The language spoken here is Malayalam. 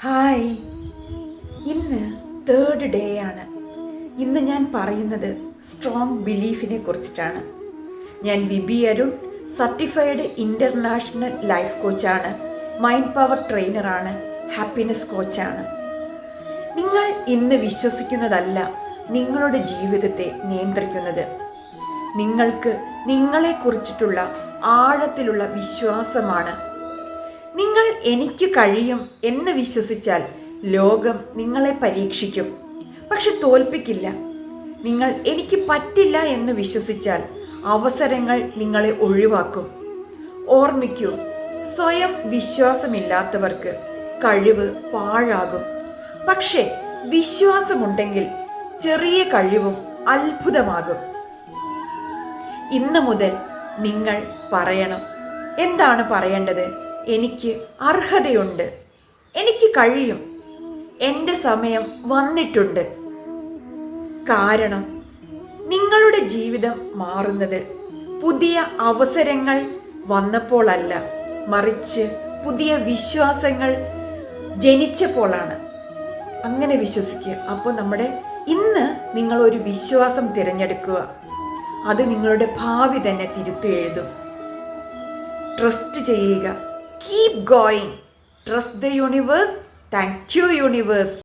ഹായ്, ഇന്ന് തേർഡ് ഡേ ആണ്. ഇന്ന് ഞാൻ പറയുന്നത് സ്ട്രോങ് ബിലീഫിനെ കുറിച്ചിട്ടാണ്. ഞാൻ V B Arun, certified international life കോച്ചാണ്, മൈൻഡ് പവർ ട്രെയിനറാണ്, ഹാപ്പിനെസ് കോച്ചാണ്. നിങ്ങൾ ഇന്ന് വിശ്വസിക്കുന്നതല്ല നിങ്ങളുടെ ജീവിതത്തെ നിയന്ത്രിക്കുന്നത്. നിങ്ങൾക്ക് നിങ്ങളെക്കുറിച്ചിട്ടുള്ള ആഴത്തിലുള്ള വിശ്വാസമാണ്. നിങ്ങൾ എനിക്ക് കഴിയും എന്ന് വിശ്വസിച്ചാൽ ലോകം നിങ്ങളെ പരീക്ഷിക്കും, പക്ഷെ തോൽപ്പിക്കില്ല. നിങ്ങൾ എനിക്ക് പറ്റില്ല എന്ന് വിശ്വസിച്ചാൽ അവസരങ്ങൾ നിങ്ങളെ ഒഴിവാക്കും. ഓർമ്മിക്കൂ, സ്വയം വിശ്വാസമില്ലാത്തവർക്ക് കഴിവ് പാഴാകും. പക്ഷേ വിശ്വാസമുണ്ടെങ്കിൽ ചെറിയ കഴിവും അത്ഭുതമാകും. ഇന്ന് മുതൽ നിങ്ങൾ പറയണം. എന്താണ് പറയേണ്ടത്? എനിക്ക് അർഹതയുണ്ട്, എനിക്ക് കഴിയും, എൻ്റെ സമയം വന്നിട്ടുണ്ട്. കാരണം നിങ്ങളുടെ ജീവിതം മാറുന്നത് പുതിയ അവസരങ്ങൾ വന്നപ്പോഴല്ല, മറിച്ച് പുതിയ വിശ്വാസങ്ങൾ ജനിച്ചപ്പോഴാണ്. അങ്ങനെ വിശ്വസിക്കുക. അപ്പോൾ ഇന്ന് നിങ്ങളൊരു വിശ്വാസം തിരഞ്ഞെടുക്കുക. അത് നിങ്ങളുടെ ഭാവി തന്നെ തിരുത്തി എഴുതും. ട്രസ്റ്റ് ചെയ്യുക. Keep going. Trust the universe. Thank you, universe.